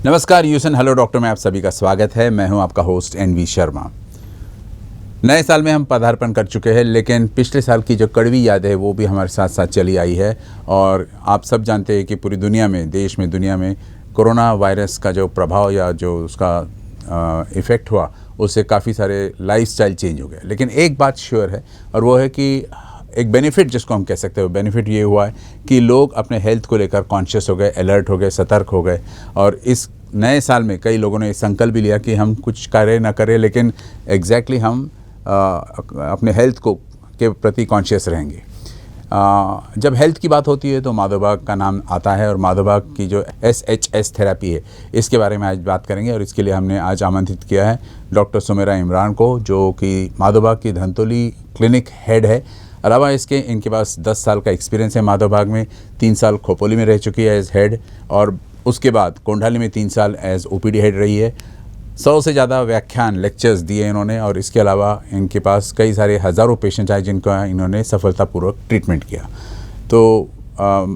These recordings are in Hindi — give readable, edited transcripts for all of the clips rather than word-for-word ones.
नमस्कार यूसन हेलो डॉक्टर में आप सभी का स्वागत है। मैं हूं आपका होस्ट एनवी शर्मा। नए साल में हम पदार्पण कर चुके हैं, लेकिन पिछले साल की जो कड़वी याद है वो भी हमारे साथ साथ चली आई है। और आप सब जानते हैं कि पूरी दुनिया में, देश में, दुनिया में कोरोना वायरस का जो प्रभाव या जो उसका इफ़ेक्ट हुआ, उससे काफ़ी सारे लाइफस्टाइल चेंज हो गए। लेकिन एक बात श्योर है, और वो है कि एक बेनिफिट जिसको हम कह सकते हैं, बेनिफिट ये हुआ है कि लोग अपने हेल्थ को लेकर कॉन्शियस हो गए, अलर्ट हो गए, सतर्क हो गए। और इस नए साल में कई लोगों ने संकल्प भी लिया कि हम कुछ करें ना करें, लेकिन एग्जैक्टली हम अपने हेल्थ को के प्रति कॉन्शियस रहेंगे। जब हेल्थ की बात होती है तो माधोभाग का नाम आता है, और माधोभाग की जो SHS थेरेपी है, इसके बारे में आज बात करेंगे। और इसके लिए हमने आज आमंत्रित किया है डॉक्टर सुमेरा इमरान को, जो कि माधोभाग की धंतोली क्लिनिक हेड है। अलावा इसके इनके पास 10 साल का एक्सपीरियंस है माधोभाग में। 3 साल खोपोली में रह चुकी है एज हेड, और उसके बाद कोंडाली में 3 साल एज OPD हेड रही है। 100 से ज़्यादा व्याख्यान, लेक्चर्स दिए इन्होंने, और इसके अलावा इनके पास कई सारे हज़ारों पेशेंट आए जिनका इन्होंने सफलतापूर्वक ट्रीटमेंट किया। तो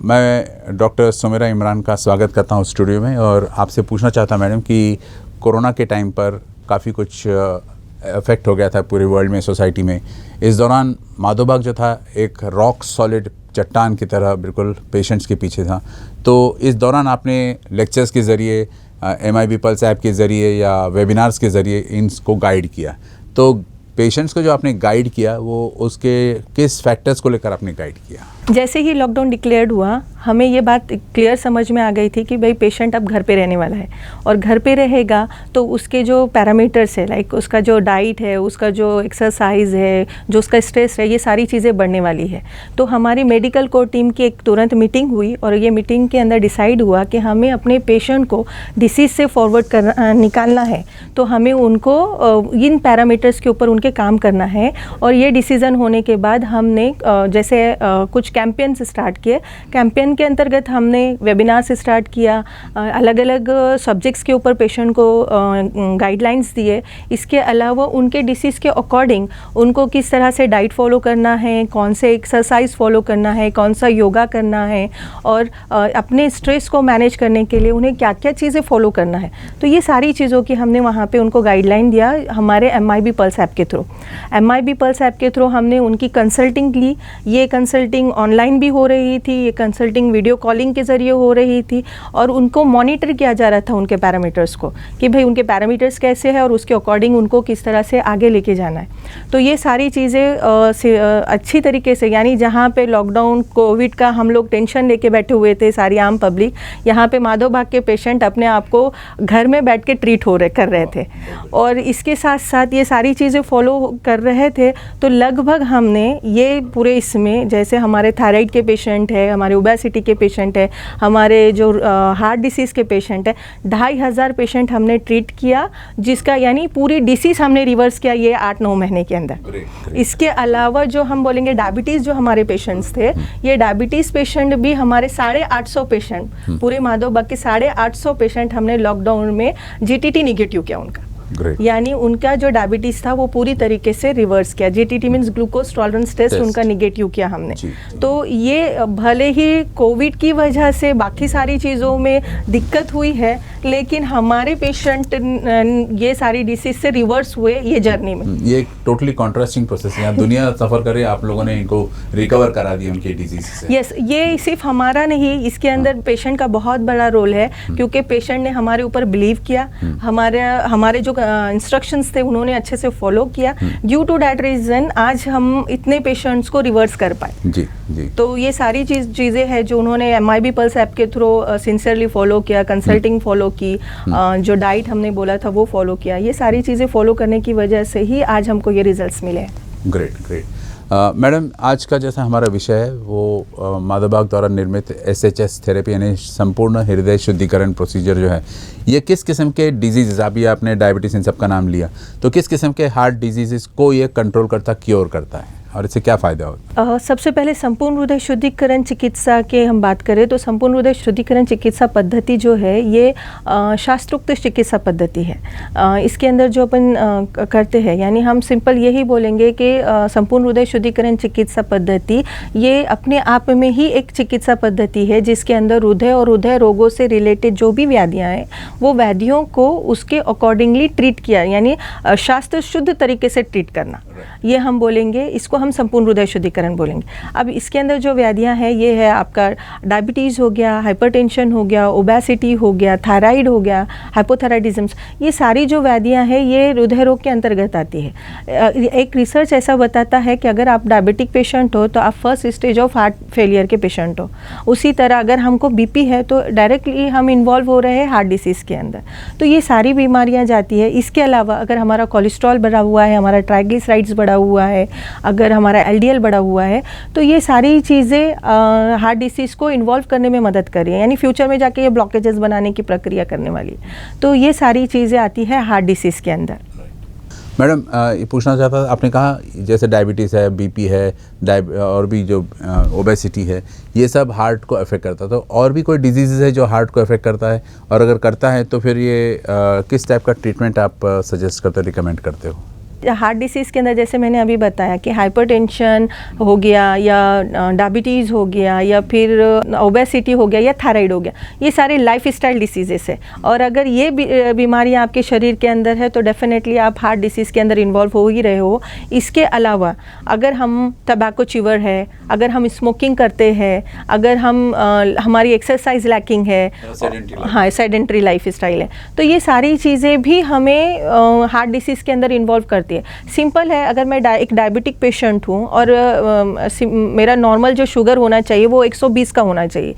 मैं डॉक्टर सुमेरा इमरान का स्वागत करता हूँ स्टूडियो में, और आपसे पूछना चाहता मैडम कि कोरोना के टाइम पर काफ़ी कुछ इफेक्ट हो गया था पूरे वर्ल्ड में, सोसाइटी में। इस दौरान माधोभाग जो था एक रॉक सॉलिड चट्टान की तरह बिल्कुल पेशेंट्स के पीछे था। तो इस दौरान आपने लेक्चर्स के ज़रिए, MIB पल्स ऐप के ज़रिए या वेबिनार्स के ज़रिए इनको गाइड किया। तो पेशेंट्स को जो आपने गाइड किया, वो उसके किस फैक्टर्स को लेकर आपने गाइड किया? जैसे ही लॉकडाउन डिक्लेयर्ड हुआ, हमें ये बात क्लियर समझ में आ गई थी कि भाई पेशेंट अब घर पे रहने वाला है, और घर पे रहेगा तो उसके जो पैरामीटर्स है, लाइक उसका जो डाइट है, उसका जो एक्सरसाइज है, जो उसका स्ट्रेस है, ये सारी चीज़ें बढ़ने वाली है। तो हमारी मेडिकल कोर टीम की एक तुरंत मीटिंग हुई, और ये मीटिंग के अंदर डिसाइड हुआ कि हमें अपने पेशेंट को डिसीज़ से फॉरवर्ड निकालना है। तो हमें उनको इन पैरामीटर्स के ऊपर उनके काम करना है। और ये डिसीज़न होने के बाद हमने जैसे कुछ कैंपेन्स स्टार्ट किए। कैंपेन के अंतर्गत हमने वेबिनार्स स्टार्ट किया, अलग अलग सब्जेक्ट्स के ऊपर पेशेंट को गाइडलाइंस दिए। इसके अलावा उनके डिसीज़ के अकॉर्डिंग उनको किस तरह से डाइट फॉलो करना है, कौन से एक्सरसाइज फॉलो करना है, कौन सा योगा करना है, और अपने स्ट्रेस को मैनेज करने के लिए उन्हें क्या क्या चीज़ें फॉलो करना है। तो ये सारी चीज़ों की हमने वहाँ पे उनको गाइडलाइन दिया हमारे MIB पल्स ऐप के थ्रू। MIB पल्स ऐप के थ्रू हमने उनकी कंसल्टिंग ली। ये कंसल्टिंग ऑनलाइन भी हो रही थी, ये कंसल्टिंग वीडियो कॉलिंग के ज़रिए हो रही थी, और उनको मॉनिटर किया जा रहा था उनके पैरामीटर्स को, कि भाई उनके पैरामीटर्स कैसे हैं और उसके अकॉर्डिंग उनको किस तरह से आगे लेके जाना है। तो ये सारी चीज़ें अच्छी तरीके से, यानी जहाँ पे लॉकडाउन कोविड का हम लोग टेंशन लेके बैठे हुए थे सारी आम पब्लिक, यहाँ पे माधोभाग के पेशेंट अपने आप को घर में बैठ के ट्रीट कर रहे थे, और इसके साथ साथ ये सारी चीज़ें फॉलो कर रहे थे। तो लगभग हमने ये पूरे इसमें, जैसे हमारे थायराइड के पेशेंट है, हमारे ओबेसिटी के पेशेंट है, हमारे जो हार्ट डिसीज़ के पेशेंट है, 2500 पेशेंट हमने ट्रीट किया, जिसका यानी पूरी डिसीज़ हमने रिवर्स किया ये 8-9 महीने के अंदर। इसके अलावा जो हम बोलेंगे डायबिटीज़, जो हमारे पेशेंट्स थे, ये डायबिटीज़ पेशेंट भी हमारे 850 पेशेंट, पूरे माधोभाग के 850 पेशेंट हमने लॉकडाउन में GTT निगेटिव किया उनका। यानी उनका जो डायबिटीज़ था वो पूरी तरीके से रिवर्स किया। GTT means glucose tolerance test उनका निगेटिव किया हमने। तो ये भले ही कोविड की वजह से बाकी सारी चीज़ों में दिक्कत हुई है, लेकिन हमारे पेशेंट ये सारी डिसीज से रिवर्स हुए ये जर्नी में। ये एक टोटली कॉन्ट्रास्टिंग प्रोसेस है। दुनिया सफ़र करे, आप लोगों ने इनको रिकवर करा दिया उनकी डिजीज से। यस, ये सिर्फ हमारा नहीं, इसके अंदर पेशेंट का बहुत बड़ा रोल है, क्योंकि पेशेंट ने हमारे ऊपर बिलीव किया, हमारे जो इंस्ट्रक्शंस थे उन्होंने अच्छे से फॉलो किया। ड्यू टू दैट रीजन आज हम इतने पेशेंट्स को रिवर्स कर पाए। जी जी। तो ये सारी चीज़ें हैं जो उन्होंने MIB पल्स ऐप के थ्रू सिंसियरली फॉलो किया, कंसल्टिंग फॉलो की, जो डाइट हमने बोला था वो फॉलो किया। ये सारी चीज़ें फॉलो करने की वजह से ही आज हमको ये रिजल्ट्स मिले हैं। Great great. मैडम, आज का जैसा हमारा विषय है वो माधोभाग द्वारा निर्मित SHS थेरेपी, यानी संपूर्ण हृदय शुद्धिकरण प्रोसीजर जो है, ये किस किस्म के डिजीज़, अभी आपने डायबिटीज़ इन सब का नाम लिया, तो किस किस्म के हार्ट डिजीज़ को ये कंट्रोल करता, क्योर करता है? और इससे क्या फ़ायदा होता सबसे पहले संपूर्ण हृदय शुद्धिकरण चिकित्सा के हम बात करें तो संपूर्ण हृदय शुद्धिकरण चिकित्सा पद्धति जो है ये शास्त्रोक्त चिकित्सा पद्धति है। इसके अंदर जो अपन करते हैं यानी हम सिंपल यही बोलेंगे कि संपूर्ण हृदय शुद्धिकरण चिकित्सा पद्धति ये अपने आप में ही एक चिकित्सा पद्धति है जिसके अंदर हृदय और हृदय रोगों से रिलेटेड जो भी व्याधियाँ हैं वो व्याधियों को उसके अकॉर्डिंगली ट्रीट किया यानी शास्त्र शुद्ध तरीके से ट्रीट करना, ये हम बोलेंगे, इसको हम संपूर्ण हृदय शुद्धिकरण बोलेंगे। अब इसके अंदर जो व्याधियां हैं ये है आपका डायबिटीज़ हो गया, हाइपरटेंशन हो गया, ओबेसिटी हो गया, थायराइड हो गया, हाइपोथायराइडिज्म्स, ये सारी जो व्याधियां हैं ये हृदय रोग के अंतर्गत आती है। एक रिसर्च ऐसा बताता है कि अगर आप डायबिटिक पेशेंट हो तो आप first stage of heart failure के पेशेंट हो। उसी तरह अगर हमको बीपी है तो डायरेक्टली हम इन्वॉल्व हो रहे हैं हार्ट डिसीज़ के अंदर। तो ये सारी बीमारियाँ जाती है। इसके अलावा अगर हमारा कोलेस्ट्रॉल बढ़ा हुआ है, हमारा ट्राइग्लिसराइड्स बढ़ा हुआ है, अगर हमारा LDL बढ़ा हुआ है तो ये सारी चीज़ें हार्ट डिसीज़ को इन्वॉल्व करने में मदद कर रही है, यानी फ्यूचर में जाके ये ब्लॉकेजेस बनाने की प्रक्रिया करने वाली है। तो ये सारी चीज़ें आती है हार्ट डिसीज़ के अंदर। मैडम ये पूछना चाहता था, आपने कहा जैसे डायबिटीज़ है, बीपी है, और भी जो ओबेसिटी है, ये सब हार्ट को अफेक्ट करता है। तो और भी कोई डिजीज़ है जो हार्ट को अफेक्ट करता है, और अगर करता है तो फिर ये किस टाइप का ट्रीटमेंट आप सजेस्ट करते हो, रिकमेंड करते हो? हार्ट डिसीज़ के अंदर जैसे मैंने अभी बताया कि हाइपरटेंशन हो गया या डायबिटीज़ हो गया या फिर ओबेसिटी हो गया या थायराइड हो गया, ये सारे लाइफस्टाइल डिसीजेस है। और अगर ये बीमारियां आपके शरीर के अंदर है तो डेफिनेटली आप हार्ट डिसीज़ के अंदर इन्वॉल्व हो ही रहे हो। इसके अलावा अगर हम टबैको च्यूअर है, अगर हम स्मोकिंग करते हैं, अगर हम हमारी एक्सरसाइज लैकिंग है, हाँ सेडेंटरी लाइफ स्टाइल है, तो ये सारी चीज़ें भी हमें हार्ट डिसीज़ के अंदर इन्वॉल्व करती है। सिंपल है, अगर मैं एक डायबिटिक पेशेंट हूँ और मेरा नॉर्मल जो शुगर होना चाहिए वो 120 का होना चाहिए,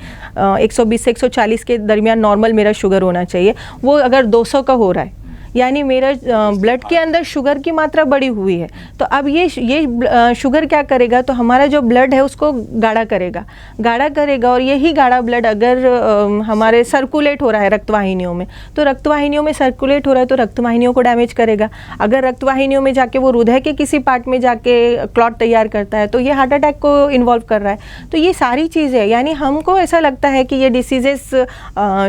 120 से 140 के दरमियान नॉर्मल मेरा शुगर होना चाहिए, वो अगर 200 का हो रहा है यानी मेरा ब्लड के अंदर शुगर की मात्रा बढ़ी हुई है। तो अब ये शुगर क्या करेगा, तो हमारा जो ब्लड है उसको गाढ़ा करेगा और यही गाढ़ा ब्लड अगर हमारे सर्कुलेट हो रहा है रक्तवाहिनियों में, तो रक्तवाहिनियों में सर्कुलेट हो रहा है तो रक्तवाहिनियों को डैमेज करेगा। अगर रक्तवाहिनियों में जाके वो हृदय के किसी पार्ट में जाके क्लॉट तैयार करता है तो ये हार्ट अटैक को इन्वॉल्व कर रहा है। तो ये सारी चीज़ें, यानी हमको ऐसा लगता है कि ये डिसीजेस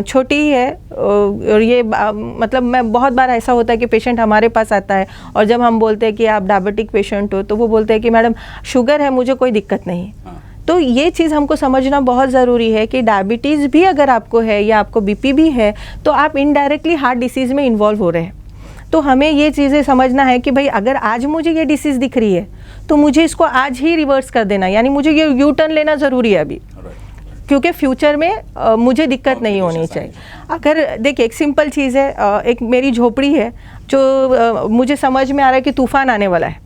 छोटी ही है और ये मतलब मैं बहुत बार ऐसा होता है कि पेशेंट हमारे पास आता है और जब हम बोलते हैं कि आप डायबिटिक पेशेंट हो तो वो बोलते हैं कि मैडम शुगर है, मुझे कोई दिक्कत नहीं। तो ये चीज़ हमको समझना बहुत ज़रूरी है कि डायबिटीज़ भी अगर आपको है या आपको बीपी भी है तो आप इनडायरेक्टली हार्ट डिसीज़ में इन्वॉल्व हो रहे हैं। तो हमें ये चीज़ें समझना है कि भाई अगर आज मुझे ये डिसीज़ दिख रही है तो मुझे इसको आज ही रिवर्स कर देना, यानी मुझे ये यू टर्न लेना ज़रूरी है अभी, क्योंकि फ्यूचर में मुझे दिक्कत नहीं होनी चाहिए। अगर देखिए एक सिंपल चीज़ है, एक मेरी झोपड़ी है जो मुझे समझ में आ रहा है कि तूफ़ान आने वाला है,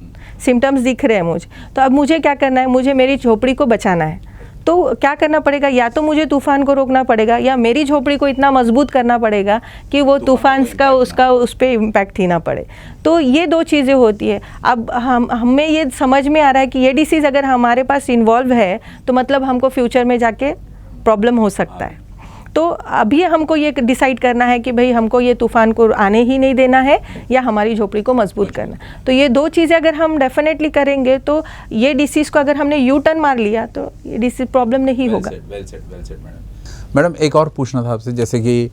सिम्टम्स दिख रहे हैं मुझे, तो अब मुझे क्या करना है, मुझे मेरी झोपड़ी को बचाना है। तो क्या करना पड़ेगा, या तो मुझे तूफ़ान को रोकना पड़ेगा या मेरी झोपड़ी को इतना मजबूत करना पड़ेगा कि वो तूफ़ान का उस पर इम्पैक्ट ही ना पड़े। तो ये दो चीज़ें होती है। अब हमें ये समझ में आ रहा है कि ये डिसीज़ अगर हमारे पास इन्वॉल्व है तो मतलब हमको फ्यूचर में जाके प्रॉब्लम हो सकता है। तो अभी हमको ये डिसाइड करना है कि भाई हमको ये तूफ़ान को आने ही नहीं देना है या हमारी झोपड़ी को मजबूत करना। तो ये दो चीज़ें अगर हम डेफिनेटली करेंगे तो ये डिसीज़ को अगर हमने यू टर्न मार लिया तो ये डिसीज़ प्रॉब्लम नहीं होगा। वेल सेड मैडम, एक और पूछना था आपसे, जैसे कि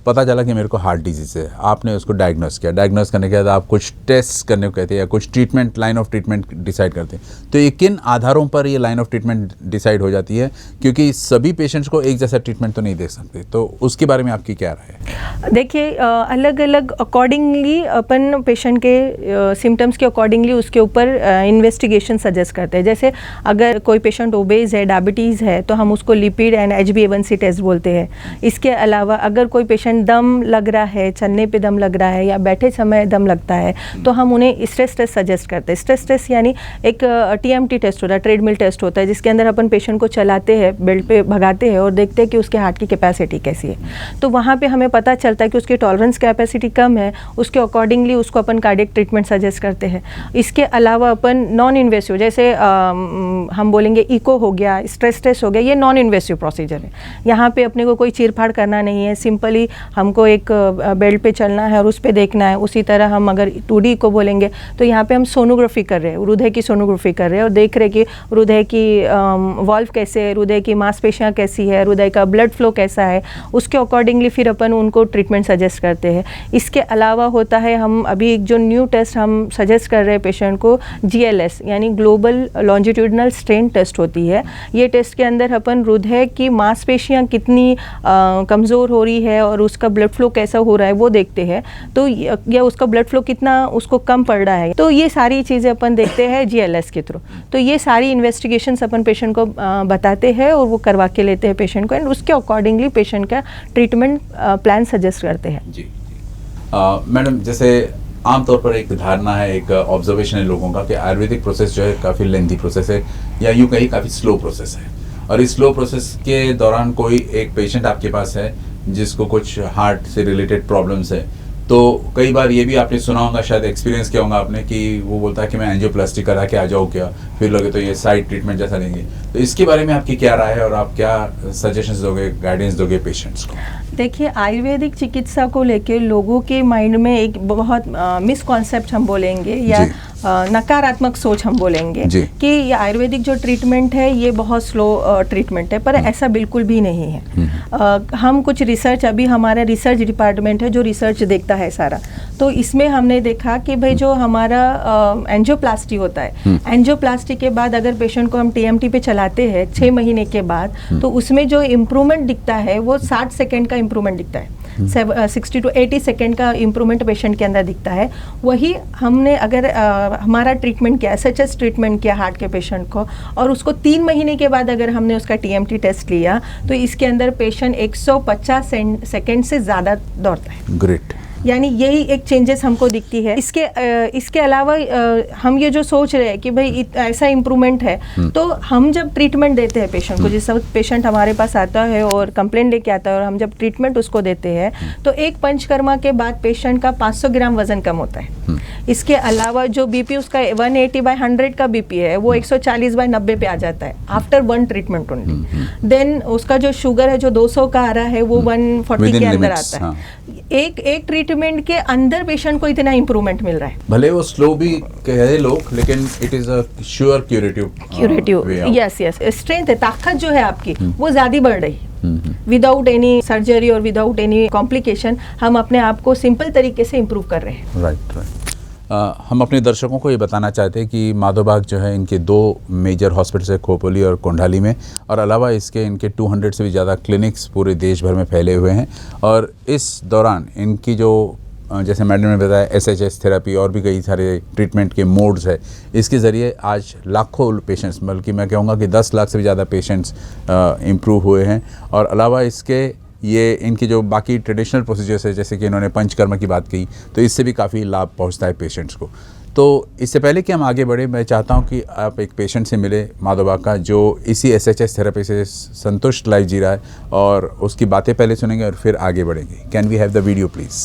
पता चला कि मेरे को हार्ट डिजीज़ है, आपने उसको डायग्नोस किया, डायग्नोस करने के बाद आप कुछ टेस्ट करने को कहते हैं या कुछ treatment, line of treatment decide करते हैं, तो ये किन आधारों पर ये लाइन ऑफ ट्रीटमेंट डिसाइड हो जाती है? क्योंकि सभी पेशेंट्स को एक जैसा ट्रीटमेंट तो नहीं दे सकते, तो उसके बारे में आपकी क्या राय है? देखिए अलग अलग अकॉर्डिंगली अपन पेशेंट के सिम्टम्स के अकॉर्डिंगली उसके ऊपर इन्वेस्टिगेशन सजेस्ट करते हैं। जैसे अगर कोई पेशेंट ओबेज है, डायबिटीज़ है, तो हम उसको लिपिड एंड HbA1c टेस्ट बोलते हैं। इसके अलावा अगर कोई पेशेंट दम लग रहा है, चलने पे दम लग रहा है या बैठे समय दम लगता है तो हम उन्हें स्ट्रेस टेस्ट सजेस्ट करते हैं। स्ट्रेस टेस्ट यानी एक TMT टेस्ट होता है, ट्रेडमिल टेस्ट होता है, जिसके अंदर अपन पेशेंट को चलाते हैं, बेल्ट पे भगाते हैं और देखते हैं कि उसके हार्ट की कैपेसिटी कैसी है। तो वहाँ पे हमें पता चलता है कि उसकी टॉलरेंस कैपेसिटी कम है, उसके अकॉर्डिंगली उसको अपन कार्डियक ट्रीटमेंट सजेस्ट करते हैं। इसके अलावा अपन नॉन इन्वेसिव, जैसे हम बोलेंगे इको हो गया, स्ट्रेस टेस्ट हो गया, ये नॉन इन्वेसिव प्रोसीजर है। यहाँ पे अपने को कोई चीरफाड़ करना नहीं है, सिंपली हमको एक बेल्ट पे चलना है और उस पे देखना है, उसी तरह हम अगर 2D को बोलेंगे तो यहाँ पे हम सोनोग्राफी कर रहे हैं, हृदय की सोनोग्राफी कर रहे हैं और देख रहे हैं कि हृदय की वॉल्व कैसे है, हृदय की मांसपेशियाँ कैसी है, हृदय का ब्लड फ्लो कैसा है, उसके अकॉर्डिंगली फिर अपन उनको ट्रीटमेंट सजेस्ट करते हैं। इसके अलावा होता है, हम अभी एक जो न्यू टेस्ट हम सजेस्ट कर रहे हैं पेशेंट को, GLS यानी ग्लोबल लॉन्जिट्यूडनल स्ट्रेन टेस्ट होती है। ये टेस्ट के अंदर अपन हृदय की मांसपेशियाँ कितनी कमज़ोर हो रही है और उसका ब्लड फ्लो कैसा हो रहा है वो देखते हैं, तो या उसका ब्लड फ्लो कितना उसको कम पड़ रहा है, तो ये सारी चीज़ें अपन देखते हैं GLS के थ्रू। तो ये सारी इन्वेस्टिगेशंस अपन पेशेंट को बताते हैं और वो करवा के लेते हैं पेशेंट को, एंड उसके अकॉर्डिंगली पेशेंट का ट्रीटमेंट प्लान सजेस्ट करते हैं। जी मैडम, जैसे आमतौर पर एक धारणा है, एक ऑब्जर्वेशन है लोगों का कि आयुर्वेदिक प्रोसेस जो है काफ़ी लेंथी प्रोसेस है, या यूँ कहीं काफ़ी स्लो प्रोसेस है, और इस स्लो प्रोसेस के दौरान कोई एक पेशेंट आपके पास है जिसको कुछ हार्ट से रिलेटेड प्रॉब्लम्स है, तो कई बार ये भी आपने सुना होगा, शायद एक्सपीरियंस किया होगा आपने, कि वो बोलता है कि मैं एंजियोप्लास्टी करा के आ जाऊँ क्या, फिर लगे तो ये साइड ट्रीटमेंट जैसा लेंगे। तो इसके बारे में आपकी क्या राय है और आप क्या सजेशंस दोगे, गाइडेंस दोगे पेशेंट्स को? देखिए, आयुर्वेदिक चिकित्सा को लेके लोगों के माइंड में एक बहुत मिसकॉन्सेप्ट हम बोलेंगे या नकारात्मक सोच हम बोलेंगे कि ये आयुर्वेदिक जो ट्रीटमेंट है ये बहुत स्लो ट्रीटमेंट है, पर ऐसा बिल्कुल भी नहीं है। हम कुछ रिसर्च, अभी हमारा रिसर्च डिपार्टमेंट है जो रिसर्च देखता है सारा, तो इसमें हमने देखा कि भाई जो हमारा एंजियोप्लास्टी होता है, एंजियोप्लास्टी के बाद अगर पेशेंट को हम TMT पे चलाते हैं 6 महीने के बाद, तो उसमें जो इम्प्रूवमेंट दिखता है वो 60 सेकेंड का इम्प्रूवमेंट दिखता है, 60 to 80 सेकेंड का इम्प्रूवमेंट पेशेंट के अंदर दिखता है। वही हमने अगर हमारा ट्रीटमेंट किया, SHS ट्रीटमेंट किया हार्ट के पेशेंट को, और उसको 3 महीने के बाद अगर हमने उसका TMT टेस्ट लिया, तो इसके अंदर पेशेंट 150 सेकेंड से ज़्यादा दौड़ता है। ग्रेट। यानी यही एक चेंजेस हमको दिखती है। इसके अलावा हम ये जो सोच रहे हैं कि भाई ऐसा इम्प्रूवमेंट है, तो हम जब ट्रीटमेंट देते हैं पेशेंट को, जिस वक्त पेशेंट हमारे पास आता है और कंप्लेंट लेके आता है और हम जब ट्रीटमेंट उसको देते हैं, तो एक पंचकर्मा के बाद पेशेंट का 500 ग्राम वजन कम होता है। इसके अलावा जो BP उसका 180/100 का BP है वो 140/90 पे आ जाता है आफ्टर 1 ट्रीटमेंट ओनली। देन उसका जो शुगर है जो 200 का आ रहा है वो 140 के अंदर आता है। एक ट्रीटमेंट के अंदर पेशेंट को इतना इम्प्रूवमेंट मिल रहा है। भले वो स्लो भी कहे लोग, लेकिन it is a sure curative. Yes, strength है, ताकत जो है आपकी वो ज्यादा बढ़ रही है। विदाउट एनी सर्जरी और विदाउट एनी कॉम्प्लिकेशन हम अपने आप को सिंपल तरीके से इम्प्रूव कर रहे हैं। राइट। हम अपने दर्शकों को ये बताना चाहते हैं कि माधोबाग जो है, इनके 2 मेजर हॉस्पिटल्स है, खोपोली और कोंडाली में, और अलावा इसके इनके 200 से भी ज़्यादा क्लिनिक्स पूरे देश भर में फैले हुए हैं। और इस दौरान इनकी जो, जैसे मैडम ने बताया, SHS थेरेपी और भी कई सारे ट्रीटमेंट के मोड्स है, इसके ज़रिए आज लाखों पेशेंट्स, बल्कि मैं कहूँगा कि 10 लाख से भी ज़्यादा पेशेंट्स इम्प्रूव हुए हैं। और अलावा इसके ये इनकी जो बाकी ट्रेडिशनल प्रोसीजर्स है, जैसे कि इन्होंने पंचकर्मा की बात की, तो इससे भी काफ़ी लाभ पहुंचता है पेशेंट्स को। तो इससे पहले कि हम आगे बढ़े, मैं चाहता हूं कि आप एक पेशेंट से मिले माधोबाग का, जो इसी SHS थेरेपी से संतुष्ट लाइफ जी रहा है, और उसकी बातें पहले सुनेंगे और फिर आगे बढ़ेंगे। Can we have the video please?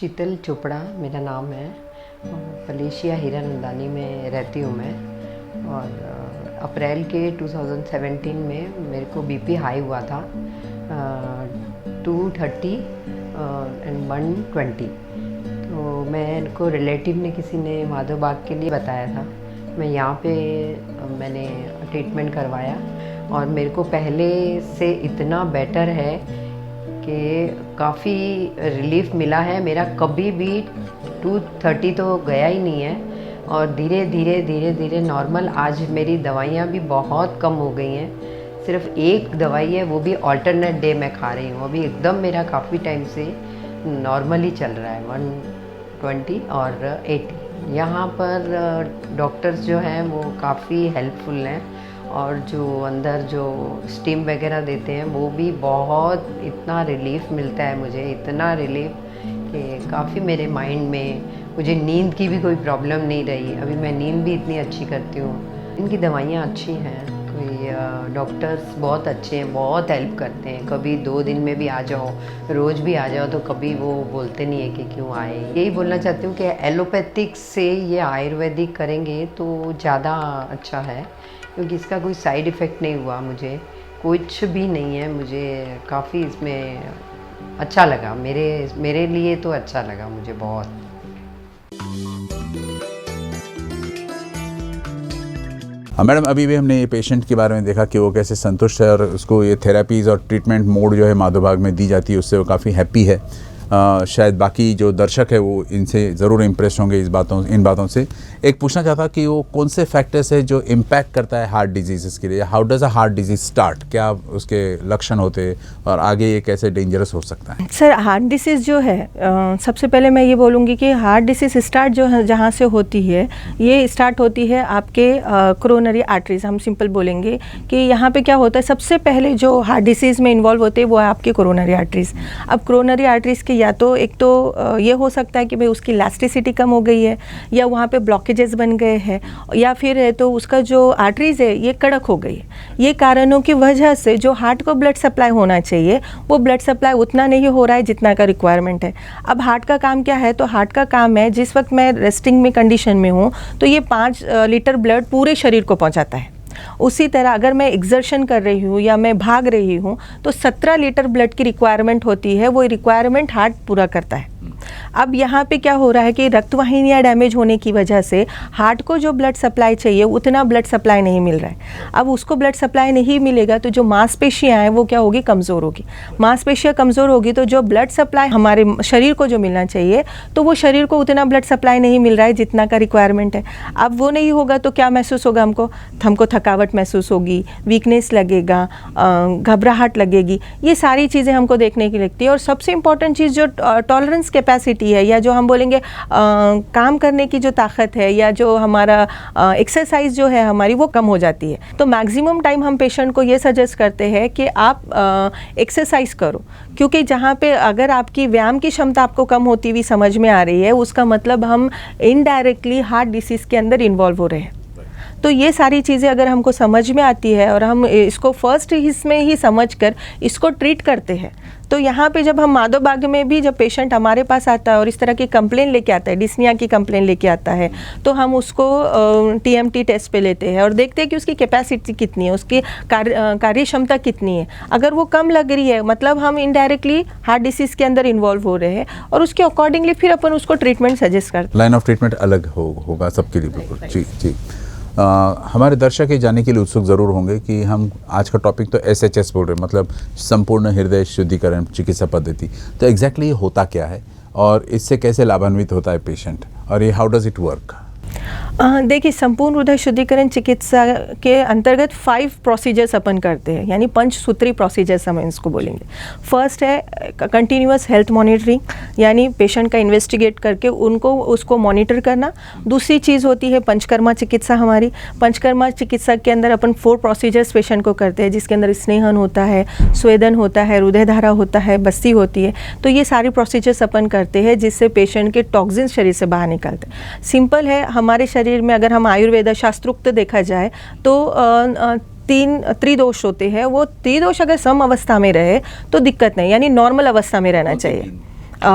Sheetal Chopra मेरा नाम है, मलेशिया हीरानंदानी में रहती हूँ मैं। और अप्रैल के 2017 में मेरे को BP हाई हुआ था, 230 एंड 120। तो मेरे को रिलेटिव ने, किसी ने माधोबाग के लिए बताया था। मैं यहाँ पे मैंने ट्रीटमेंट करवाया और मेरे को पहले से इतना बेटर है कि काफ़ी रिलीफ मिला है। मेरा कभी भी 230 तो गया ही नहीं है, और धीरे धीरे नॉर्मल। आज मेरी दवाइयाँ भी बहुत कम हो गई हैं, सिर्फ एक दवाई है, वो भी अल्टरनेट डे मैं खा रही हूँ। अभी एकदम मेरा काफ़ी टाइम से नॉर्मली चल रहा है 120 और 80। यहाँ पर डॉक्टर्स जो हैं वो काफ़ी हेल्पफुल हैं, और जो अंदर जो स्टीम वगैरह देते हैं वो भी बहुत, इतना रिलीफ मिलता है मुझे, इतना रिलीफ कि काफ़ी मेरे माइंड में, मुझे नींद की भी कोई प्रॉब्लम नहीं रही। अभी मैं नींद भी इतनी अच्छी करती हूँ। इनकी दवाइयाँ अच्छी हैं, डॉक्टर्स बहुत अच्छे हैं, बहुत हेल्प करते हैं। कभी 2 दिन में भी आ जाओ, रोज़ भी आ जाओ, तो कभी वो बोलते नहीं है कि क्यों आए। यही बोलना चाहती हूँ कि एलोपैथिक से ये आयुर्वेदिक करेंगे तो ज़्यादा अच्छा है, क्योंकि इसका कोई साइड इफ़ेक्ट नहीं हुआ मुझे, कुछ भी नहीं है। मुझे काफ़ी इसमें अच्छा लगा, मेरे लिए तो अच्छा लगा मुझे बहुत। मैडम, अभी भी हमने ये पेशेंट के बारे में देखा कि वो कैसे संतुष्ट है और उसको ये थेरेपीज़ और ट्रीटमेंट मोड जो है माधोभाग में दी जाती है, उससे वो काफ़ी हैप्पी है। शायद बाकी जो दर्शक है वो इनसे ज़रूर इम्प्रेस होंगे इन बातों से। एक पूछना चाहता कि वो कौन से फैक्टर्स है जो इम्पैक्ट करता है हार्ट डिजीज़ के लिए? How does a heart disease start? क्या उसके लक्षण होते हैं और आगे ये कैसे डेंजरस हो सकता है? सर, हार्ट डिसीज़ जो है, सबसे पहले मैं ये बोलूँगी कि हार्ट डिसीज़ स्टार्ट जो है जहाँ से होती है, ये स्टार्ट होती है आपके कोरोनरी आर्टरीज। हम सिंपल बोलेंगे कि यहाँ पे क्या होता है, सबसे पहले जो हार्ट डिसीज़ में इन्वॉल्व होते हैं वो है आपके कोरोनरी आर्टरीज। अब कोरोनरी आर्टरीज के या तो एक तो ये हो सकता है कि भाई उसकी इलास्टिसिटी कम हो गई है, या वहाँ पे ब्लॉकेजेस बन गए हैं, या फिर है तो उसका जो आर्टरीज है ये कड़क हो गई है। ये कारणों की वजह से जो हार्ट को ब्लड सप्लाई होना चाहिए वो ब्लड सप्लाई उतना नहीं हो रहा है जितना का रिक्वायरमेंट है। अब हार्ट का काम क्या है, तो हार्ट का काम है, जिस वक्त मैं रेस्टिंग में कंडीशन में हूँ तो ये 5 लीटर ब्लड पूरे शरीर को पहुँचाता है। उसी तरह अगर मैं एग्जर्शन कर रही हूँ या मैं भाग रही हूँ तो 17 लीटर ब्लड की रिक्वायरमेंट होती है, वो रिक्वायरमेंट हार्ट पूरा करता है। अब यहाँ पे क्या हो रहा है कि रक्तवाहिनियाँ डैमेज होने की वजह से हार्ट को जो ब्लड सप्लाई चाहिए उतना ब्लड सप्लाई नहीं मिल रहा है। अब उसको ब्लड सप्लाई नहीं मिलेगा तो जो मांसपेशियाँ हैं वो क्या होगी, कमज़ोर होगी। मांसपेशियाँ कमज़ोर होगी तो जो ब्लड सप्लाई हमारे शरीर को जो मिलना चाहिए तो वो शरीर को उतना ब्लड सप्लाई नहीं मिल रहा है जितना का रिक्वायरमेंट है। अब वो नहीं होगा तो क्या महसूस होगा, हमको थकावट महसूस होगी, वीकनेस लगेगा, घबराहट लगेगी। ये सारी चीज़ें हमको देखने की लगती है। और सबसे इम्पॉर्टेंट चीज़ जो टॉलरेंस कैपेसिटी है, या जो हम बोलेंगे काम करने की जो ताकत है, या जो हमारा एक्सरसाइज जो है हमारी, वो कम हो जाती है। तो मैक्सिमम टाइम हम पेशेंट को ये सजेस्ट करते हैं कि आप एक्सरसाइज करो, क्योंकि जहाँ पे अगर आपकी व्यायाम की क्षमता आपको कम होती हुई समझ में आ रही है, उसका मतलब हम इनडायरेक्टली हार्ट डिसीज़ के अंदर इन्वॉल्व हो रहे हैं। तो ये सारी चीज़ें अगर हमको समझ में आती है और हम इसको फर्स्ट हिस्से में ही समझकर इसको ट्रीट करते हैं, तो यहाँ पे जब हम माधोबाग में भी जब पेशेंट हमारे पास आता है और इस तरह की कंप्लेन लेके आता है, डिस्निया की कंप्लेन लेके आता है, तो हम उसको TMT टेस्ट पे लेते हैं और देखते हैं कि उसकी कैपेसिटी कितनी है, उसकी कार्य क्षमता कितनी है। अगर वो कम लग रही है मतलब हम इनडायरेक्टली हार्ट डिसीज़ के अंदर इन्वॉल्व हो रहे हैं, और उसके अकॉर्डिंगली फिर अपन उसको ट्रीटमेंट सजेस्ट करते हैं। लाइन ऑफ ट्रीटमेंट अलग होगा सबके लिए, बिल्कुल। जी जी। हमारे दर्शक ये जानने के लिए उत्सुक ज़रूर होंगे कि हम आज का टॉपिक तो SHS बोल रहे हैं, मतलब संपूर्ण हृदय शुद्धिकरण चिकित्सा पद्धति। तो एग्जैक्टली ये होता क्या है और इससे कैसे लाभान्वित होता है पेशेंट, और ये हाउ डज़ इट वर्क? देखिए, संपूर्ण हृदय शुद्धिकरण चिकित्सा के अंतर्गत 5 प्रोसीजर्स अपन करते हैं, यानी पंचसूत्री प्रोसीजर्स हम इसको बोलेंगे। फर्स्ट है कंटिन्यूअस हेल्थ मॉनिटरिंग, यानी पेशेंट का इन्वेस्टिगेट करके उसको मॉनिटर करना। दूसरी चीज़ होती है पंचकर्मा चिकित्सा हमारी। पंचकर्मा चिकित्सा के अंदर अपन 4 प्रोसीजर्स पेशेंट को करते हैं, जिसके अंदर स्नेहन होता है, स्वेदन होता है, हृदय धारा होता है, बस्ती होती है। तो ये सारी प्रोसीजर्स अपन करते हैं जिससे पेशेंट के टॉक्सिन्स शरीर से बाहर निकलते हैं। सिंपल है, हमारे शरीर में अगर हम आयुर्वेद शास्त्रोक्त देखा जाए तो 3 त्रिदोष होते हैं। वो त्रिदोष अगर सम अवस्था में रहे तो दिक्कत नहीं, यानी नॉर्मल अवस्था में रहना चाहिए।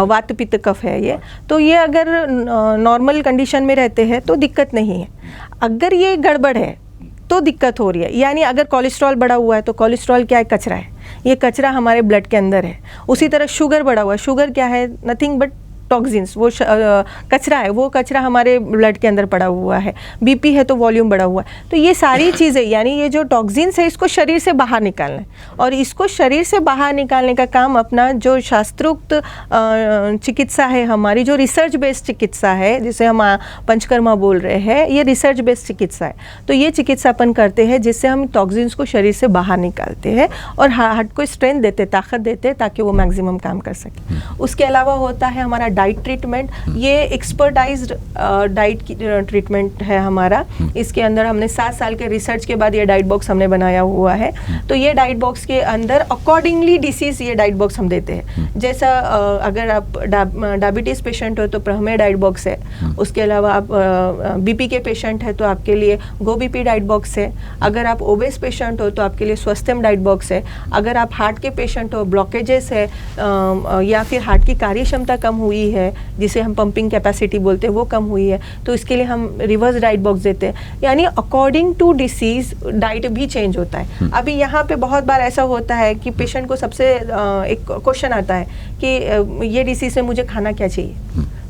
वात पित्त कफ है ये, तो ये अगर नॉर्मल कंडीशन में रहते हैं तो दिक्कत नहीं है। अगर ये गड़बड़ है तो दिक्कत हो रही है, यानी अगर कोलेस्ट्रॉल बढ़ा हुआ है तो कोलेस्ट्रॉल क्या है, कचरा है। ये कचरा हमारे ब्लड के अंदर है। उसी तरह शुगर बढ़ा हुआ है, शुगर क्या है, नथिंग बट टॉक्सिन्स, वो कचरा है, वो कचरा हमारे ब्लड के अंदर पड़ा हुआ है। BP है तो वॉल्यूम बढ़ा हुआ है। तो ये सारी चीज़ें, यानी ये जो टॉक्सिन्स है इसको शरीर से बाहर निकालना है, और इसको शरीर से बाहर निकालने का काम अपना जो शास्त्रोक्त चिकित्सा है हमारी, जो रिसर्च बेस्ड चिकित्सा है जिसे हम पंचकर्मा बोल रहे हैं, ये रिसर्च बेस्ड चिकित्सा है। तो ये चिकित्सा अपन करते हैं जिससे हम टॉक्सिन्स को शरीर से बाहर निकालते हैं और हार्ट को स्ट्रेंथ देते, ताकत देते, ताकि वो मैक्सिमम काम कर सके। उसके अलावा होता है हमारा डाइट ट्रीटमेंट, ये एक्सपर्टाइज्ड डाइट की ट्रीटमेंट है हमारा। इसके अंदर हमने 7 साल के रिसर्च के बाद ये डाइट बॉक्स हमने बनाया हुआ है। तो ये डाइट बॉक्स के अंदर अकॉर्डिंगली डिसीज ये डाइट बॉक्स हम देते हैं। जैसा अगर आप डायबिटीज़ पेशेंट हो तो प्रमेय डाइट बॉक्स है, उसके अलावा आप बीपी के पेशेंट है तो आपके लिए गो बीपी डाइट बॉक्स है, अगर आप ओबेस पेशेंट हो तो आपके लिए स्वस्थम डाइट बॉक्स है, अगर आप हार्ट के पेशेंट हो, ब्लॉकेजेस है या फिर हार्ट की कार्य क्षमता कम हुई है जिसे हम पंपिंग कैपेसिटी बोलते हैं वो कम हुई है, तो इसके लिए हम रिवर्स डाइट बॉक्स देते हैं। यानी अकॉर्डिंग टू डिसीज डाइट भी चेंज होता है। अभी यहाँ पे बहुत बार ऐसा होता है कि पेशेंट को सबसे एक क्वेश्चन आता है कि ये डिसीज में मुझे खाना क्या चाहिए,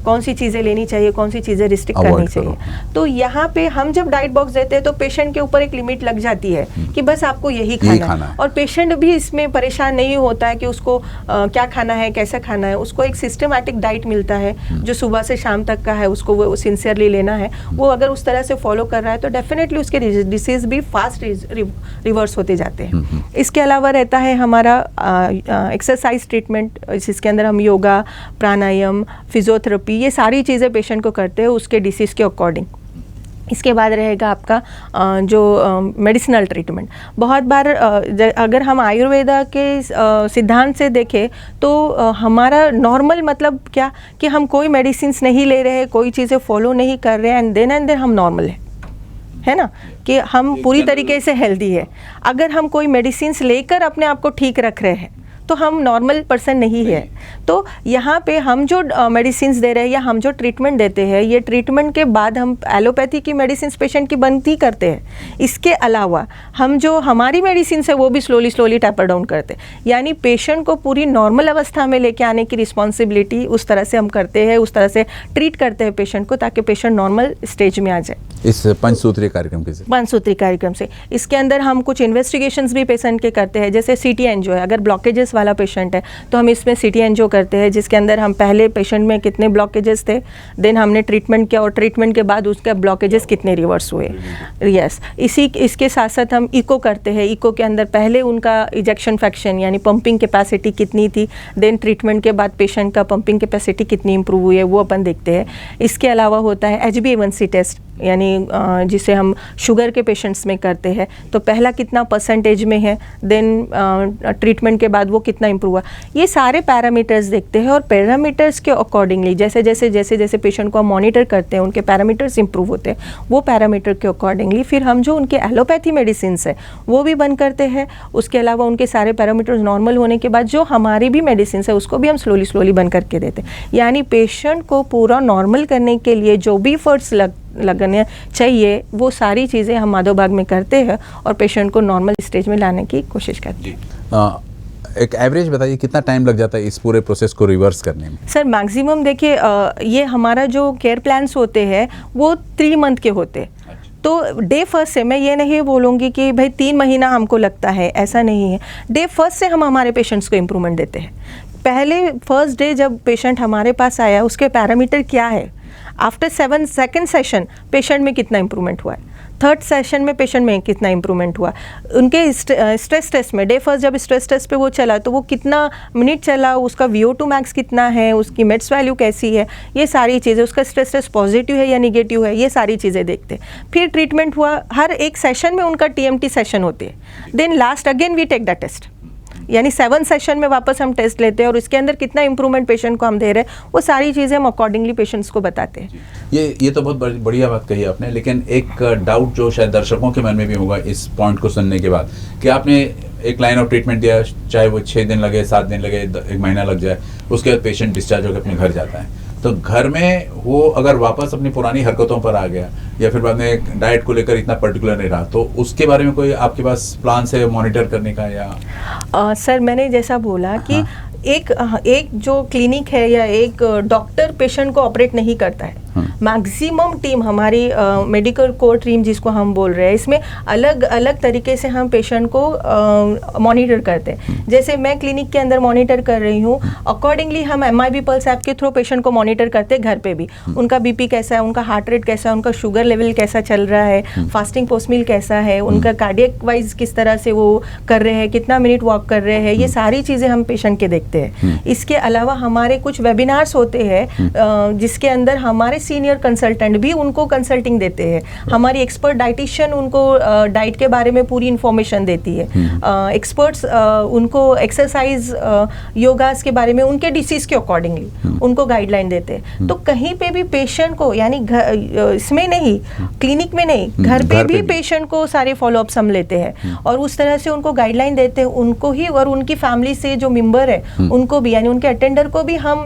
कौन सी चीज़ें लेनी चाहिए, कौन सी चीज़ें रिस्ट्रिक्ट करनी चाहिए। तो यहाँ पे हम जब डाइट बॉक्स देते हैं तो पेशेंट के ऊपर एक लिमिट लग जाती है कि बस आपको यही खाना है। और पेशेंट भी इसमें परेशान नहीं होता है कि उसको क्या खाना है, कैसा खाना है। उसको एक सिस्टमैटिक डाइट मिलता है जो सुबह से शाम तक का है, उसको वो सिंसियरली लेना है। वो अगर उस तरह से फॉलो कर रहा है तो डेफिनेटली उसके डिसीज भी फास्ट रिवर्स होते जाते हैं। इसके अलावा रहता है हमारा एक्सरसाइज ट्रीटमेंट, जिसके अंदर हम योगा, प्राणायाम, फिजियोथेरेपी, ये सारी चीज़ें पेशेंट को करते हैं उसके डिसीज़ के अकॉर्डिंग। इसके बाद रहेगा आपका जो मेडिसिनल ट्रीटमेंट। बहुत बार अगर हम आयुर्वेदा के सिद्धांत से देखें तो हमारा नॉर्मल मतलब क्या कि हम कोई मेडिसिन्स नहीं ले रहे, कोई चीज़ें फॉलो नहीं कर रहे एंड देन हम नॉर्मल है ना, कि हम पूरी तरीके से हेल्दी है। अगर हम कोई मेडिसिन्स लेकर अपने आप को ठीक रख रहे हैं तो हम नॉर्मल पर्सन नहीं है। तो यहाँ पे हम जो मेडिसिन्स दे रहे हैं या हम जो ट्रीटमेंट देते हैं, ये ट्रीटमेंट के बाद हम एलोपैथी की मेडिसिन्स पेशेंट की बंद ही करते हैं। इसके अलावा हम जो हमारी मेडिसिन्स है वो भी स्लोली टैपर डाउन करते हैं। यानी पेशेंट को पूरी नॉर्मल अवस्था में लेके आने की रिस्पॉन्सिबिलिटी उस तरह से हम करते हैं, उस तरह से ट्रीट करते हैं पेशेंट को ताकि पेशेंट नॉर्मल स्टेज में आ जाए। इस पंचसूत्री कार्यक्रम के पंचसूत्री कार्यक्रम से इसके अंदर हम कुछ इन्वेस्टिगेशंस भी पेशेंट के करते हैं। जैसे सीटी एंजियो है, अगर ब्लॉकेजेस वाला पेशेंट है तो हम इसमें सीटी एंजियो करते हैं, जिसके अंदर हम पहले पेशेंट में कितने ब्लॉकेजेस थे, देन हमने ट्रीटमेंट किया और ट्रीटमेंट के बाद उसके ब्लॉकेजेस कितने रिवर्स हुए। यस, इसके साथ साथ हम इको करते हैं। इको के अंदर पहले उनका इजेक्शन फ्रैक्शन यानी पंपिंग कैपेसिटी कितनी थी, देन ट्रीटमेंट के बाद पेशेंट का पंपिंग कैपेसिटी कितनी इंप्रूव हुई है वो अपन देखते हैं। इसके अलावा होता है HbA1c टेस्ट, यानी जिसे हम शुगर के पेशेंट्स में करते हैं। तो पहला कितना परसेंटेज में है, देन ट्रीटमेंट के बाद वो कितना इंप्रूव हुआ, ये सारे पैरामीटर्स देखते हैं। और पैरामीटर्स के अकॉर्डिंगली जैसे जैसे पेशेंट को हम मॉनिटर करते हैं, उनके पैरामीटर्स इंप्रूव होते हैं। वो पैरामीटर के अकॉर्डिंगली फिर हम जो उनके एलोपैथी मेडिसिन है वो भी बंद करते हैं। उसके अलावा उनके सारे पैरामीटर्स नॉर्मल होने के बाद जो हमारी भी मेडिसिन है उसको भी हम स्लोली बंद करके देते हैं। यानी पेशेंट को पूरा नॉर्मल करने के लिए जो भी एफर्ट्स लगने चाहिए वो सारी चीज़ें हम माधवबाग में करते हैं और पेशेंट को नॉर्मल स्टेज में लाने की कोशिश करते हैं। एक एवरेज बताइए कितना टाइम लग जाता है इस पूरे प्रोसेस को रिवर्स करने में? सर मैक्सिमम देखिए, ये हमारा जो केयर प्लान्स होते हैं वो 3 मंथ के होते हैं। तो डे फर्स्ट से मैं ये नहीं बोलूँगी कि भाई 3 महीना हमको लगता है, ऐसा नहीं है। डे फर्स्ट से हम हमारे पेशेंट्स को इम्प्रूवमेंट देते हैं। पहले फर्स्ट डे जब पेशेंट हमारे पास आया उसके पैरामीटर क्या है, आफ्टर 7 सेकेंड सेशन पेशेंट में कितना इम्प्रूवमेंट हुआ है, 3rd सेशन में पेशेंट में कितना इम्प्रूवमेंट हुआ, उनके स्ट्रेस टेस्ट में डे फर्स्ट जब स्ट्रेस टेस्ट पे वो चला तो वो कितना मिनट चला, उसका VO2 मैक्स कितना है, उसकी मेट्स वैल्यू कैसी है, ये सारी चीज़ें, उसका स्ट्रेस टेस्ट पॉजिटिव है या निगेटिव है, ये सारी चीज़ें देखते हैं। फिर ट्रीटमेंट हुआ, हर एक सेशन में उनका TMT सेशन होते हैं। Then last again we take the test, यानी 7 सेशन में वापस हम टेस्ट लेते हैं और इसके अंदर कितना इंप्रूवमेंट पेशेंट को हम दे रहे हैं वो सारी चीज़ें हम अकॉर्डिंगली पेशेंट्स को बताते हैं। ये तो बहुत बढ़िया बात कही आपने, लेकिन एक डाउट जो शायद दर्शकों के मन में भी होगा इस पॉइंट को सुनने के बाद कि आपने एक लाइन ऑफ ट्रीटमेंट दिया, चाहे वो 6 दिन लगे, 7 दिन लगे, 1 महीना लग जाए, उसके बाद पेशेंट डिस्चार्ज होकर अपने घर जाता है। तो घर में वो अगर वापस अपनी पुरानी हरकतों पर आ गया या फिर बाद में डाइट को लेकर इतना पर्टिकुलर नहीं रहा, तो उसके बारे में कोई आपके पास प्लान है मॉनिटर करने का या? सर मैंने जैसा बोला कि एक जो क्लिनिक है या एक डॉक्टर पेशेंट को ऑपरेट नहीं करता है, मैक्सिमम टीम हमारी मेडिकल कोर टीम जिसको हम बोल रहे हैं, इसमें अलग अलग तरीके से हम पेशेंट को मॉनिटर करते हैं। जैसे मैं क्लिनिक के अंदर मॉनिटर कर रही हूँ, अकॉर्डिंगली हम MIB पल्स ऐप के थ्रू पेशेंट को मॉनिटर करते हैं घर पे भी। उनका BP कैसा है, उनका हार्ट रेट कैसा है, उनका शुगर लेवल कैसा चल रहा है, फास्टिंग पोस्ट मील कैसा है, उनका कार्डियक वाइज किस तरह से वो कर रहे हैं, कितना मिनट वॉक कर रहे हैं, ये सारी चीज़ें हम पेशेंट के देखते हैं। इसके अलावा हमारे कुछ वेबिनार्स होते हैं जिसके अंदर हमारे सीनियर कंसल्टेंट भी उनको कंसल्टिंग देते हैं। हमारी एक्सपर्ट डाइटिशियन उनको डाइट के बारे में पूरी इंफॉर्मेशन देती है। एक्सपर्ट्स उनको एक्सरसाइज योगास के बारे में उनके डिसीज के अकॉर्डिंगली उनको गाइडलाइन देते हैं। तो कहीं पे भी पेशेंट को, यानी इसमें नहीं, क्लिनिक में नहीं, घर पे भी पेशेंट को सारे फॉलोअप्स हम लेते हैं और उस तरह से उनको गाइडलाइन देते हैं, उनको ही और उनकी फैमिली से जो मेंबर है उनको भी, यानी उनके अटेंडर को भी हम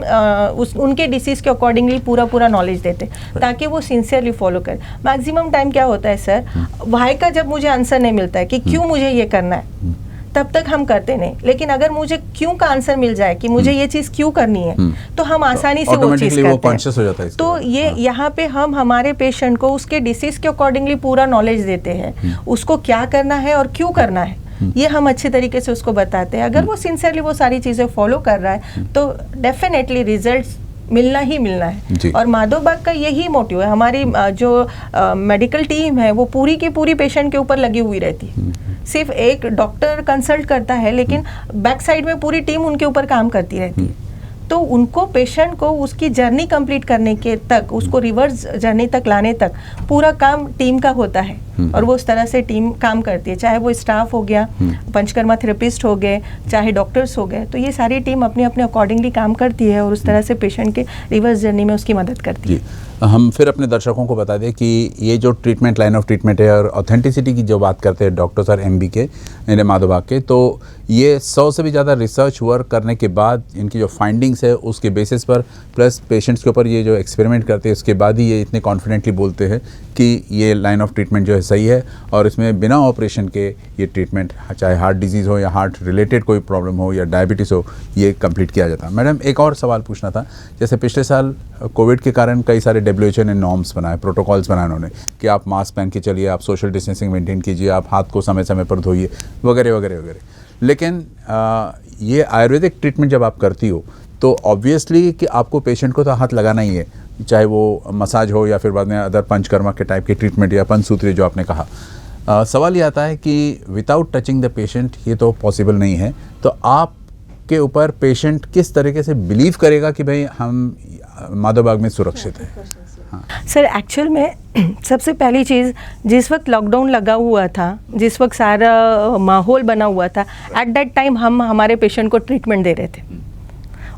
उनके डिसीज के अकॉर्डिंगली पूरा नॉलेज देते हैं ताकि वो सिंसियरली फॉलो करें। मैक्सिमम टाइम क्या होता है सर, वाई का जब मुझे आंसर नहीं मिलता है कि क्यों मुझे ये करना है, तब तक हम करते नहीं। लेकिन अगर मुझे क्यों का आंसर मिल जाए कि मुझे ये चीज़ क्यों करनी है, तो हम आसानी से वो चीज़ करते हैं। तो ये यहाँ पे हम हमारे पेशेंट को उसके डिसीज के अकॉर्डिंगली पूरा नॉलेज देते हैं, उसको क्या करना है और क्यों करना है ये हम अच्छे तरीके से उसको बताते हैं। अगर वो सिंसियरली वो सारी चीज़ें फॉलो कर रहा है तो डेफिनेटली रिजल्ट्स मिलना ही मिलना है। और माधव बाग का यही मोटिव है। हमारी जो मेडिकल टीम है वो पूरी की पूरी पेशेंट के ऊपर लगी हुई रहती है। सिर्फ एक डॉक्टर कंसल्ट करता है लेकिन बैक साइड में पूरी टीम उनके ऊपर काम करती रहती है। तो उनको, पेशेंट को उसकी जर्नी कंप्लीट करने के तक, उसको रिवर्स जर्नी तक लाने तक पूरा काम टीम का होता है और वो उस तरह से टीम काम करती है। चाहे वो स्टाफ हो गया, पंचकर्मा थेरेपिस्ट हो गए, चाहे डॉक्टर्स हो गए, तो ये सारी टीम अपने अपने अकॉर्डिंगली काम करती है और उस तरह से पेशेंट के रिवर्स जर्नी में उसकी मदद करती है। हम फिर अपने दर्शकों को बता दें कि ये जो ट्रीटमेंट, लाइन ऑफ ट्रीटमेंट है और ऑथेंटिसिटी की जो बात करते हैं डॉक्टर सर MB के, माधव बाग के, तो ये 100 से भी ज़्यादा रिसर्च वर्क करने के बाद इनकी जो फाइंडिंग्स है उसके बेसिस पर, प्लस पेशेंट्स के ऊपर ये जो एक्सपेरिमेंट करते हैं उसके बाद ही ये इतने कॉन्फिडेंटली बोलते हैं कि ये लाइन ऑफ ट्रीटमेंट जो है सही है और इसमें बिना ऑपरेशन के ये ट्रीटमेंट, चाहे हार्ट डिजीज़ हो या हार्ट रिलेटेड कोई प्रॉब्लम हो या डायबिटीज़ हो, ये कंप्लीट किया जाता है। मैडम, एक और सवाल पूछना था। जैसे पिछले साल कोविड के कारण कई सारे WHO ने नॉर्म्स बनाए, प्रोटोकॉल्स बनाए उन्होंने कि आप मास्क पहन के चलिए, आप सोशल डिस्टेंसिंग मेंटेन कीजिए, आप हाथ को समय समय पर धोइए, वगैरह वगैरह वगैरह। लेकिन ये आयुर्वेदिक ट्रीटमेंट जब आप करती हो तो ऑब्वियसली कि आपको पेशेंट को तो हाथ लगाना ही है, चाहे वो मसाज हो या फिर बाद में अदर पंचकर्मा के टाइप की ट्रीटमेंट या पंचसूत्री जो आपने कहा। सवाल ये आता है कि विदाउट टचिंग द पेशेंट ये तो पॉसिबल नहीं है, तो आपके ऊपर पेशेंट किस तरीके से बिलीव करेगा कि भाई हम माधव बाग में सुरक्षित हैं? हाँ। सर, एक्चुअल में सबसे पहली चीज़, जिस वक्त लॉकडाउन लगा हुआ था, जिस वक्त सारा माहौल बना हुआ था, एट दैट टाइम हम हमारे पेशेंट को ट्रीटमेंट दे रहे थे।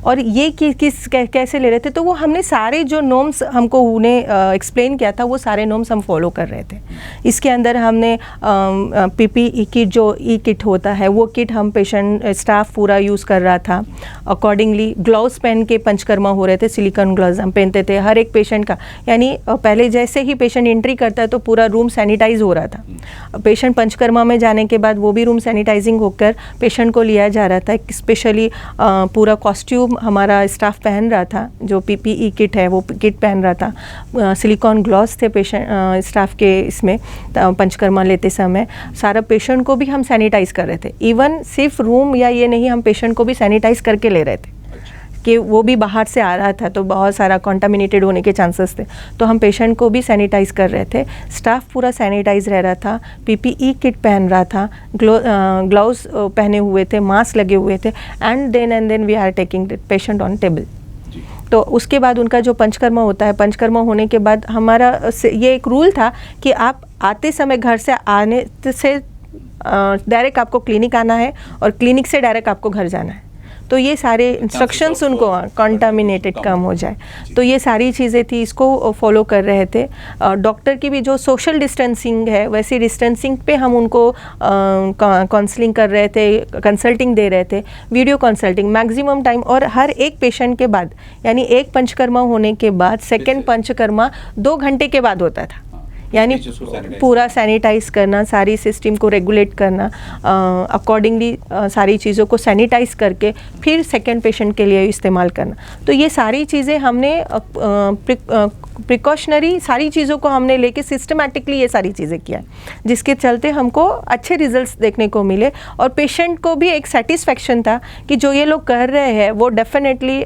और ये कैसे ले रहे थे, तो वो हमने सारे जो नॉर्म्स हमको उन्हें एक्सप्लेन किया था वो सारे नॉर्म्स हम फॉलो कर रहे थे। इसके अंदर हमने PPE किट, जो किट होता है, वो किट हम पेशेंट स्टाफ पूरा यूज़ कर रहा था। अकॉर्डिंगली ग्लव्स पहन के पंचकर्मा हो रहे थे, सिलिकॉन ग्लव्स हम पहनते थे हर एक पेशेंट का। यानी पहले जैसे ही पेशेंट एंट्री करता है तो पूरा रूम सैनिटाइज हो रहा था। पेशेंट पंचकर्मा में जाने के बाद वो भी रूम सैनिटाइजिंग होकर पेशेंट को लिया जा रहा था। स्पेशली पूरा कॉस्ट्यूम हमारा स्टाफ पहन रहा था, जो PPE किट है वो किट पहन रहा था। सिलिकॉन ग्लव्स थे पेशेंट स्टाफ के इसमें पंचकर्मा लेते समय। सारा पेशेंट को भी हम सैनिटाइज कर रहे थे। इवन सिर्फ रूम या ये नहीं, हम पेशेंट को भी सैनिटाइज करके ले रहे थे कि वो भी बाहर से आ रहा था तो बहुत सारा कॉन्टामिनेटेड होने के चांसेस थे, तो हम पेशेंट को भी सैनिटाइज कर रहे थे। स्टाफ पूरा सैनिटाइज रह रहा था, PPE किट पहन रहा था, ग्लव्स पहने हुए थे, मास्क लगे हुए थे, and then we are taking the patient on table. तो उसके बाद उनका जो पंचकर्मा होता है, पंचकर्मा होने के बाद हमारा ये एक रूल था कि आप आते समय घर से आने से डायरेक्ट आपको क्लिनिक आना है और क्लिनिक से डायरेक्ट आपको घर जाना है। तो ये सारे इंस्ट्रक्शंस उनको कॉन्टामिनेटेड कम हो जाए, तो ये सारी चीज़ें थी, इसको फॉलो कर रहे थे। डॉक्टर की भी जो सोशल डिस्टेंसिंग है, वैसी डिस्टेंसिंग पे हम उनको काउंसलिंग कर रहे थे, कंसल्टिंग दे रहे थे, वीडियो कंसल्टिंग मैक्सिमम टाइम। और हर एक पेशेंट के बाद, यानी एक पंचकर्मा होने के बाद सेकेंड पंचकर्मा 2 घंटे के बाद होता था। यानी Features को sanitize पूरा सैनिटाइज करना, सारी सिस्टम को रेगुलेट करना, अकॉर्डिंगली सारी चीज़ों को सैनिटाइज करके फिर सेकंड पेशेंट के लिए इस्तेमाल करना। तो ये सारी चीज़ें हमने प्रिकॉशनरी सारी चीज़ों को हमने लेके सिस्टमैटिकली ये सारी चीज़ें किया है, जिसके चलते हमको अच्छे रिजल्ट्स देखने को मिले और पेशेंट को भी एक सेटिस्फेक्शन था कि जो ये लोग कर रहे हैं वो डेफिनेटली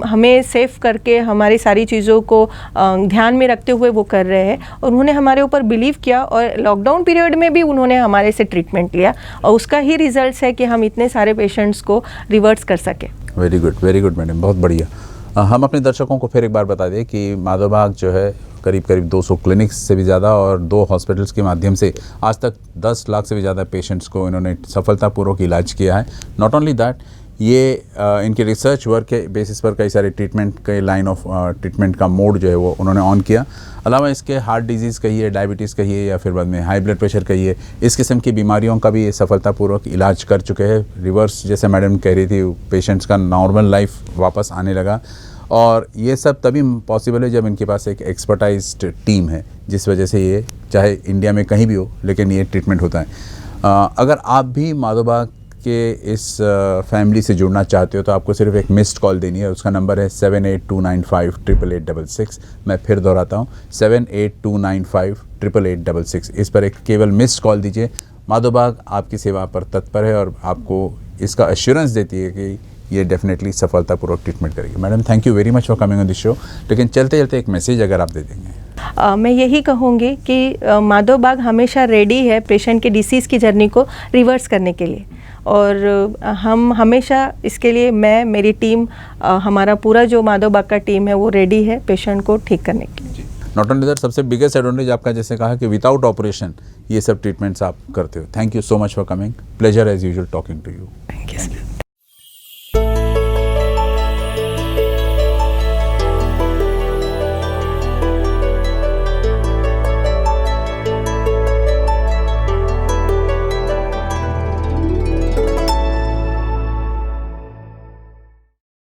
हमें सेफ करके हमारी सारी चीज़ों को ध्यान में रखते हुए वो कर रहे हैं, और उन्होंने हमारे ऊपर बिलीव किया और लॉकडाउन पीरियड में भी उन्होंने हमारे से ट्रीटमेंट लिया और उसका ही रिजल्ट्स है कि हम इतने सारे पेशेंट्स को रिवर्स कर सकें। वेरी गुड मैडम, बहुत बढ़िया। हम अपने दर्शकों को फिर एक बार बता दें कि माधोबाग जो है करीब 200 क्लिनिक्स से भी ज़्यादा और 2 हॉस्पिटल्स के माध्यम से आज तक 10 लाख से भी ज़्यादा पेशेंट्स को इन्होंने सफलतापूर्वक इलाज किया है। नॉट ओनली दैट, ये इनके रिसर्च वर्क के बेसिस पर कई सारे ट्रीटमेंट के लाइन ऑफ ट्रीटमेंट का मोड जो है वो उन्होंने ऑन किया। अलावा इसके हार्ट डिजीज़ कहिए, डायबिटीज़ कहिए या फिर बाद में हाई ब्लड प्रेशर कहिए, इस किस्म की बीमारियों का भी ये सफलतापूर्वक इलाज कर चुके हैं। रिवर्स जैसे मैडम कह रही थी, पेशेंट्स का नॉर्मल लाइफ वापस आने लगा और ये सब तभी पॉसिबल है जब इनके पास एक एक्सपर्टाइज्ड टीम है, जिस वजह से ये चाहे इंडिया में कहीं भी हो लेकिन ये ट्रीटमेंट होता है। अगर आप भी माधोबाग के इस फैमिली से जुड़ना चाहते हो तो आपको सिर्फ एक मिस्ड कॉल देनी है। उसका नंबर है 7829588866। मैं फिर दोहराता हूँ 7829588866। इस पर एक केवल मिस्ड कॉल दीजिए। माधोबाग आपकी सेवा पर तत्पर है और आपको इसका एश्योरेंस देती है कि ये डेफिनेटली सफलतापूर्वक ट्रीटमेंट करेगी। Madam, thank you very much for coming on this show. लेकिन चलते चलते एक मैसेज अगर आप दे देंगे। मैं यही कहूँगी कि माधोबाग हमेशा रेडी है पेशेंट के डिसीज़ की जर्नी को रिवर्स करने के लिए, और हम हमेशा इसके लिए, मैं, मेरी टीम, हमारा पूरा जो माधोबाग का टीम है वो रेडी है पेशेंट को ठीक करने के लिए। नॉट ओनली दैट, सबसे बिगेस्ट एडवांटेज आपका जैसे कहा कि विदाउट ऑपरेशन ये सब ट्रीटमेंट्स आप करते हो। Thank you so much for coming. Pleasure as usual talking to you. Thank you.